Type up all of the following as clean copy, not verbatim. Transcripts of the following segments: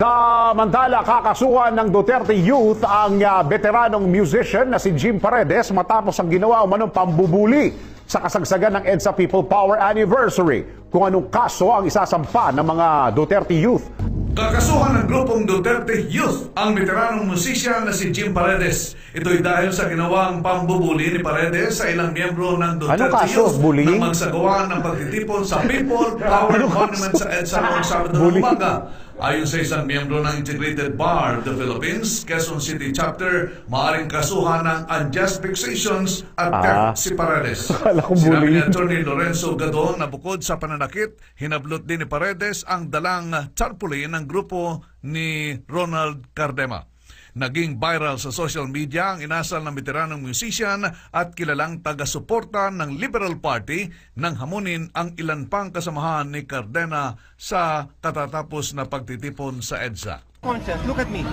Samantala, kakasuhan ng Duterte Youth ang veteranong musician na si Jim Paredes matapos ang ginawa umanong pambubuli sa kasagsagan ng EDSA People Power Anniversary. Kung anong kaso ang isasampa ng mga Duterte Youth. Kakasuhan ng grupong Duterte Youth ang veteranong musician na si Jim Paredes. Ito'y dahil sa ginawang pambubuli ni Paredes sa ilang miyembro ng Duterte Youth na magsagawa ng pagtitipon sa People Power Monument sa EDSA noong Sabado ng umaga. Ayon sa isang miyembro ng Integrated Bar of the Philippines, Quezon City Chapter, maaaring kasuhan ng unjust vexations at theft si Paredes. Sinabi ni Atty. Lorenzo Gadon na bukod sa pananakit, hinablot din ni Paredes ang dalang tarpaulin ng grupo ni Ronald Cardema. Naging viral sa social media ang inasal ng veteranong musician at kilalang taga-suporta ng Liberal Party nang hamunin ang ilan pang kasamahan ni Cardena sa katatapos na pagtitipon sa EDSA. Conscience, look at me.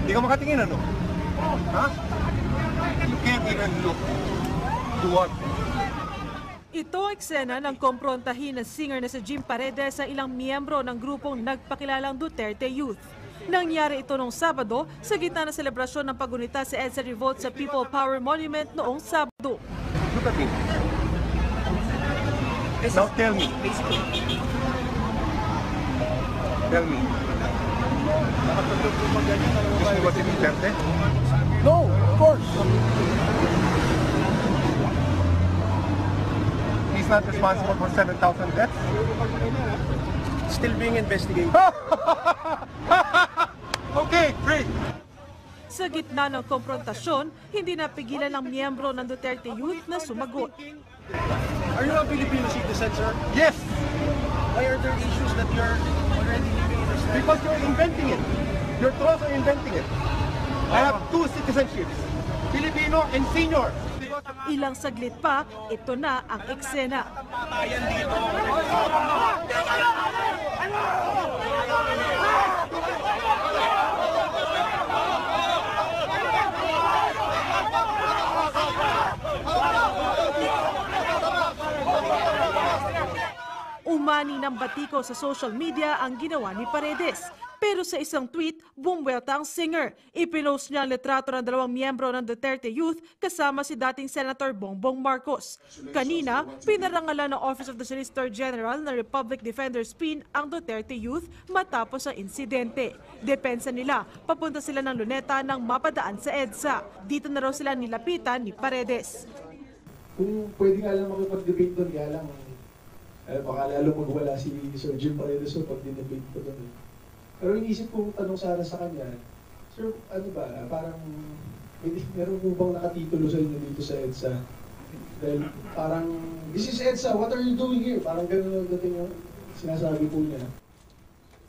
Hindi ka makatingin, ano? Ha? You can't even look. To what? Ito eksena ng komprontahin ng singer na si Jim Paredes sa ilang miyembro ng grupong nagpakilalang Duterte Youth. Nangyari ito noong Sabado sa gitna ng selebrasyon ng pagunita sa EDSA Revolt sa People Power Monument noong Sabado. Look at me. Now tell me. Tell me. Gusto mo ba si Duterte? No, of course. He's not responsible for 7,000 deaths. Still being investigated. Okay, great. Sa gitna ng komprontasyon, hindi napigilan ng miyembro ng Duterte Youth na sumagot. Are you a Filipino citizen, sir? Yes. Why are there issues that you're already living in this country? Because you're inventing it. Your trolls are inventing it. I have two citizenships, Filipino and senior. Ilang saglit pa, ito na ang eksena. Umani ng batiko sa social media ang ginawa ni Paredes. Pero sa isang tweet, bumwelta ang singer. Ipinost niya ang litrato ng dalawang miyembro ng Duterte Youth kasama si dating Senator Bongbong Marcos. Kanina, pinarangalan ng Office of the Solicitor General na Republic Defender's Pin ang Duterte Youth matapos ang insidente. Depensa nila, papunta sila ng Luneta nang mapadaan sa EDSA. Dito na raw sila nilapitan ni Paredes. Kung pwede nga lang makipag-debate doon, kaya lang, baka lalo magwala si Sir Jim Paredes so pag dinebate ko doon. Pero iniisip kong tanong sana sa kanya, Sir, ano ba, parang meron po bang nakatitulo sa inyo dito sa EDSA? Dahil parang, this is EDSA, what are you doing here? Parang gano'n ang dating yung sinasabi po niya.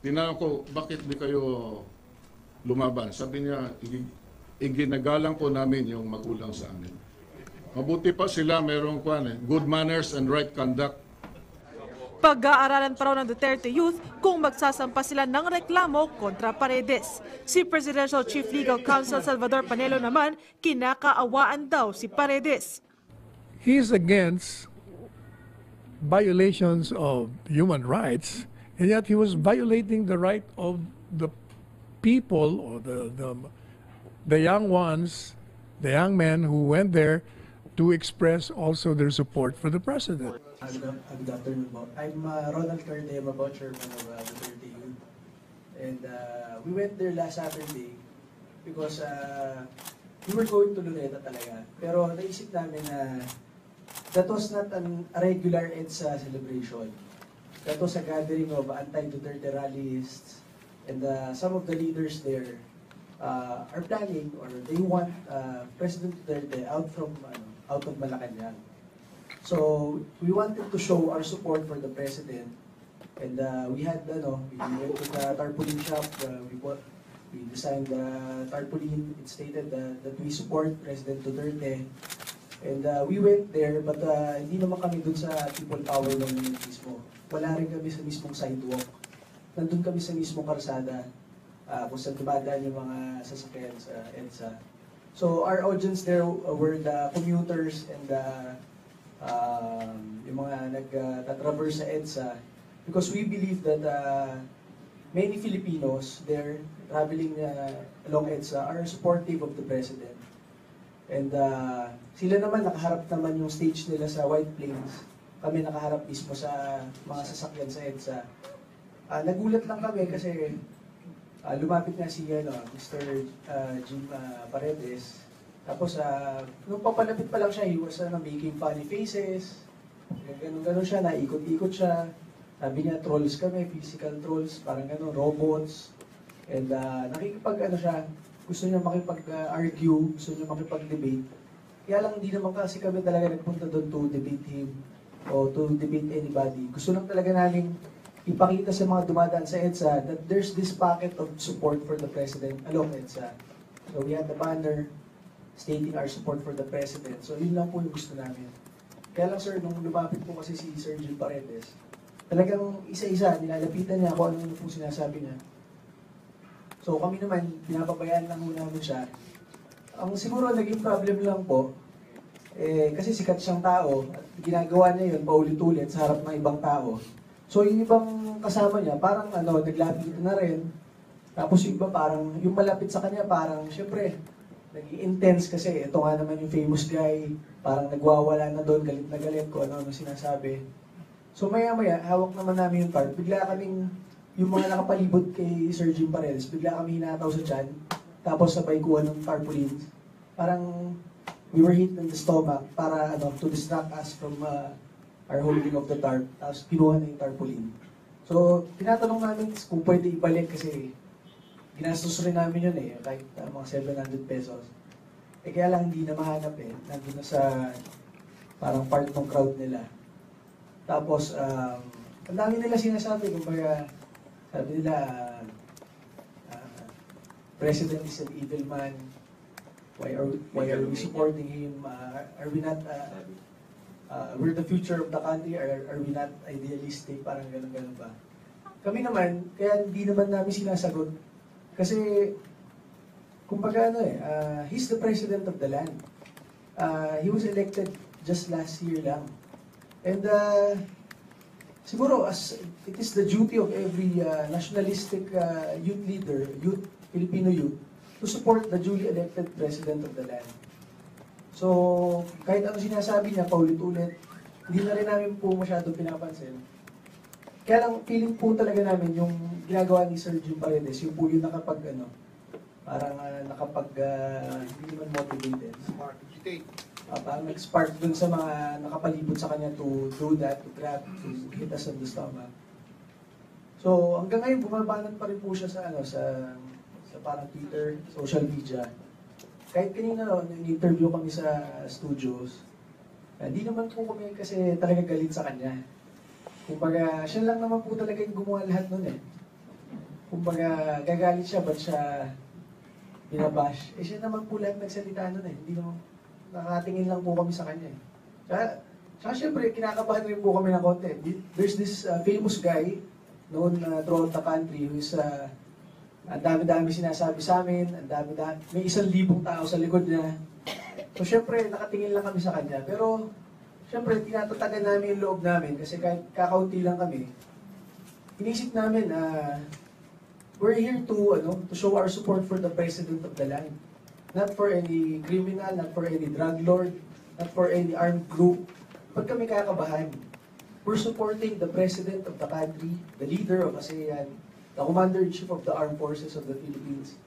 Tinanong ko, bakit di kayo lumaban? Sabi niya, iginagalang po namin yung magulang sa amin. Mabuti pa sila mayroong good manners and right conduct. Pag-aaralan pa raw ng Duterte Youth kung magsasampa sila ng reklamo kontra Paredes. Si Presidential Chief Legal Counsel Salvador Panelo naman, kinakaawaan daw si Paredes. He's against violations of human rights, and yet he was violating the right of the people or the young ones, the young men who went there to express also their support for the president. Good afternoon, Bob. I'm Ronald Cardema, chairman of Duterte Youth. And we went there last Saturday because we were going to Luneta talaga. Pero naisip namin na that was not a regular EDSA celebration. That was a gathering of anti-Duterte rallists. And some of the leaders there are planning or they want President Duterte out of Malacanang. So we wanted to show our support for the president, and we had we went to the tarpaulin shop. We designed the tarpaulin. It stated that we support President Duterte, and we went there. But hindi naman kami dun sa People Power Monument mismo. Wala rin kami sa mismong sidewalk. Nandun kami sa mismong karsada kung saan dumadaan yung mga sasakyan sa EDSA. So our audience there were the commuters and yung mga nag-traverse sa EDSA because we believe that many Filipinos there traveling along EDSA are supportive of the President. And sila naman, nakaharap naman yung stage nila sa White Plains. Kami nakaharap mismo sa mga sasakyan sa EDSA. Nagulat lang kami kasi lumapit nga si Mr. Jim Paredes. Tapos, nung papalapit pa lang siya, he was making funny faces. Ganun siya, naikot-ikot siya. Sabi niya, trolls kami, physical trolls, parang gano'n, robots. And siya, gusto niya makipag-argue, gusto niya makipag-debate. Kaya lang, hindi naman kasi kami talaga nagpunta doon to debate him o to debate anybody. Gusto lang talaga namin ipakita sa mga dumadaan sa EDSA that there's this pocket of support for the President along EDSA. So we had the banner stating our support for the President. So yun lang po yung gusto namin. Kaya lang sir, nung lumapit po kasi si Sir Gil Paredes, talagang isa-isa, nilalapitan niya kung ano po sinasabi niya. So kami naman, pinapabayaan lang muna namin siya. Ang siguro naging problem lang po, kasi sikat siyang tao, at ginagawa niya yun paulit-ulit sa harap ng ibang tao. So yung ibang kasama niya, parang naglapit na rin. Tapos yung iba parang, yung malapit sa kanya parang, syempre, naging intense kasi ito nga naman yung famous guy, parang nagwawala na doon, galit na galit ko ano sinasabi. So maya-maya, hawak naman namin yung card. Bigla kaming, yung mga nakapalibot kay Sir Jim Paredes, bigla kami hinataw sa tiyan, tapos sabay kuha ng tarpaulin. Parang, we were hit in the stomach para to distract us from our holding of the tarp, tapos kinuha na yung tarpaulin. So, tinatanong namin kung pwede ibalik kasi ginastos rin namin yun kahit mga 700 pesos. Kaya lang hindi na mahanap nandun na sa parang part ng crowd nila. Tapos, ang dami nila sinasabi, kumbaga, sabi nila, President is an evil man, why are we supporting him, are we not, we're the future of the country, are we not idealistic, parang gano'n ba. Kami naman, kaya hindi naman namin sinasagot. Kasi, kumbaga he's the president of the land. He was elected just last year lang. And siguro, as it is the duty of every nationalistic youth leader, Filipino youth, to support the duly elected president of the land. So, kahit ano sinasabi niya, paulit-ulit, hindi na rin namin po masyadong pinapansin. Kaya lang, feeling po talaga namin yung ginagawa ni Sir Jim Paredes, yung po yung parang hindi naman motivated. Parang nag-spark dun sa mga nakapalibot sa kanya to do that, to grab, to hit us on the stomach. So, hanggang ngayon, bumabanat pa rin po siya sa parang Twitter, social media. Kahit kanina nag-interview kami sa studios, hindi naman po kami kasi talaga galit sa kanya. Kumbaga, siya lang naman po talaga yung gumawa lahat nun Kumbaga, gagalit siya, ba't siya binabash? Siya naman po lahat nagsalita nun Hindi naman, nakatingin lang po kami sa kanya Tsaka syempre, kinakabahan rin po kami ng konti. There's this famous guy known throughout the country who is ang dami-dami sinasabi sa amin, may 1,000 tao sa likod niya. So syempre, nakatingin lang kami sa kanya. Pero syempre, tinatatagan namin yung loob namin kasi kahit kakaunti lang kami, inisip namin we're here to show our support for the president of the land. Not for any criminal, not for any drug lord, not for any armed group. Pag kami kakabahan, we're supporting the president of the country, the leader of ASEAN, the Commander-in-Chief of the Armed Forces of the Philippines.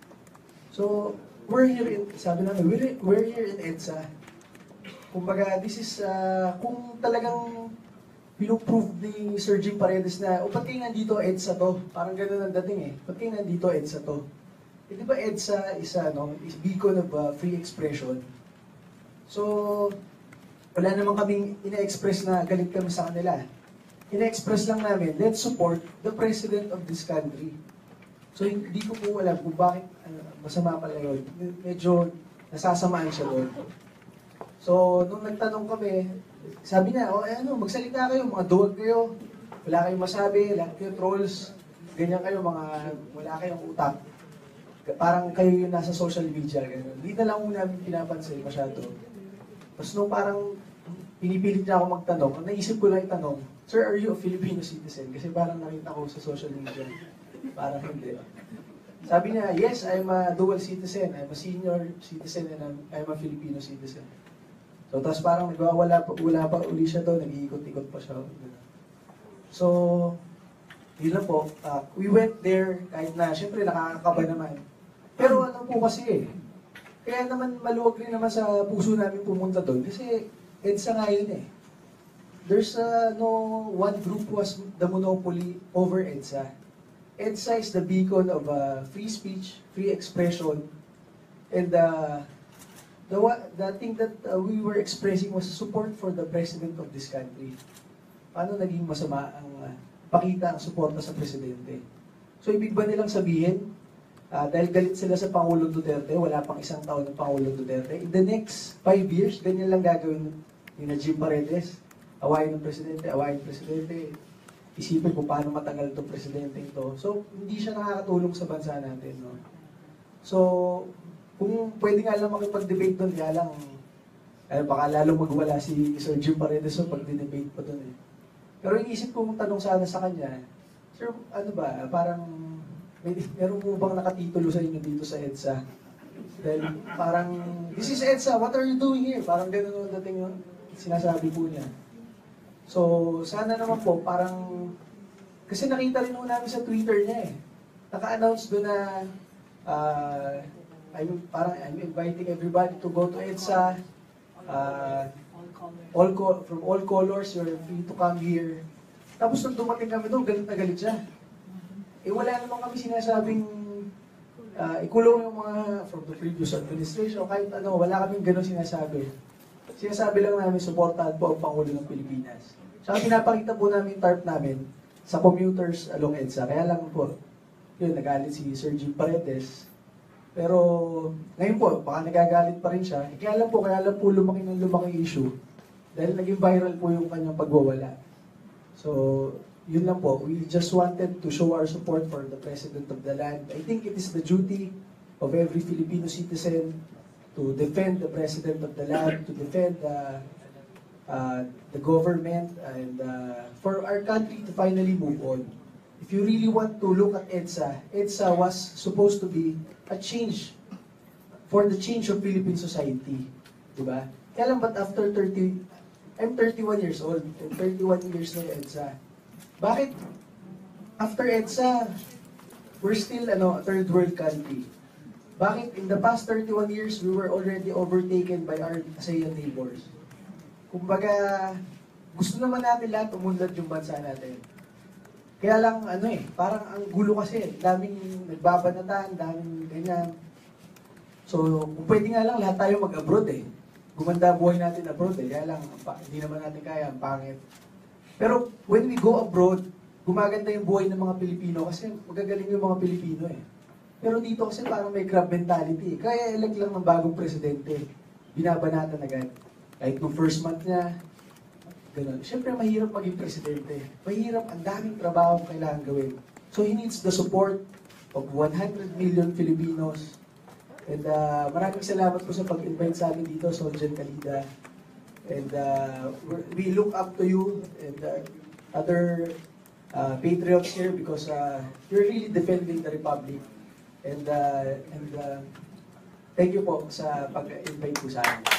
So, we're here in EDSA. Kumbaga, this is, kung talagang pinuprove ni Sir Jim Paredes na, ba't kayo nandito EDSA to? Parang gano'n ang dating Ba't kayo nandito EDSA to? Di ba EDSA is beacon of free expression? So, wala naman kaming ina-express na galit kami sa kanila. Ina-express lang namin, let's support the president of this country. So, hindi ko po alam kung bakit masama pala yun. Medyo nasasamaan siya doon. So, nung nagtanong kami, sabi niya, magsalita kayo, mga duwag kayo. Wala kayong masabi, lahat kayo trolls. Ganyan kayo, wala kayong utak. Parang kayo yung nasa social media. Ganyan. Hindi na lang muna namin pinapansin masyado. Tapos nung parang pinipilit niya ako magtanong, naisip ko lang itanong, Sir, are you a Filipino citizen? Kasi parang nakita ko sa social media. Parang hindi. Sabi niya, yes, I'm a dual citizen. I'm a senior citizen and I'm a Filipino citizen. So, tapos parang wala pa uli siya doon, nag-iikot-ikot pa siya. So, yun lang po. We went there, kahit na, syempre nakakakaba naman. Pero ano po kasi kaya naman maluwag rin naman sa puso namin pumunta doon kasi EDSA nga yun eh. There's no one group was the monopoly over EDSA. EDSA is the beacon of free speech, free expression, and the thing that we were expressing was support for the president of this country. Paano naging masama ang pakita ang suporta sa presidente? So ibig ba nilang sabihin, dahil galit sila sa Pangulong Duterte, wala pang isang taon ng Pangulong Duterte, in the next 5 years, ganyan lang gagawin ni Jim Paredes. Awayin ng presidente, isipin kung paano matagal itong presidente ito. So, hindi siya nakakatulong sa bansa natin. No? So, kung pwede nga lang makipag-debate doon, kaya lang, baka lalong magwala si Sir Jim Paredes so pag-debate pa doon eh. Pero yung isip kong tanong sana sa kanya, Sir, ano ba, parang, meron mo bang nakatitulo sa inyo dito sa EDSA? Dahil parang, this is EDSA, what are you doing here? Parang gano'n ang dating yung sinasabi po niya. So, sana naman po, parang, kasi nakita rin po namin sa Twitter niya eh. Naka-announce doon na, I'm inviting everybody to go to EDSA. From all colors, you're free to come here. Tapos nung dumating kami doon, galit na galit siya. Eh wala naman kami sinasabing ikulong yung mga from the previous administration, kahit ano, wala kaming gano'n sinasabi. Sinasabi lang namin, supportahan po ang Pangulo ng Pilipinas. Saka pinapakita po namin yung tarp namin sa commuters along EDSA. Kaya lang po, yun, nagalit si Sir Jim Paredes. Pero ngayon po, baka nagagalit pa rin siya. Kaya lang po lumaki ng lumaki issue. Dahil naging viral po yung kanyang pagwawala. So, yun lang po. We just wanted to show our support for the President of the land. I think it is the duty of every Filipino citizen to defend the President of the land, to defend the government, and for our country to finally move on. If you really want to look at EDSA, EDSA was supposed to be a change for the change of Philippine society. Diba? Kaya lang, but after I'm 31 years old, and 31 years na EDSA. Bakit after EDSA, we're still a third world country? Bakit in the past 31 years, we were already overtaken by our ASEAN neighbors? Kumbaga, gusto naman natin lahat umunlad yung bansa natin. Kaya lang, parang ang gulo kasi, daming nagbabanatan, daming ganyan. So, kung pwede nga lang, lahat tayo mag-abroad eh. Gumanda buhay natin abroad eh. Kaya lang, hindi naman natin kaya, ang pangit. Pero when we go abroad, gumaganda yung buhay ng mga Pilipino kasi magagaling yung mga Pilipino eh. Pero dito kasi parang may crab mentality. Kaya elect lang ng bagong presidente. Binabanatan agad. Kahit nung first month niya, ganun. Siyempre mahirap maging presidente. Mahirap, ang daming trabaho kailangan gawin. So he needs the support of 100 million Filipinos. And maraming salamat po sa pag-invite sa amin dito, Soljen Kalida. And we look up to you and other patriots here because you're really defending the Republic. And thank you po sa pag-invite po sa amin.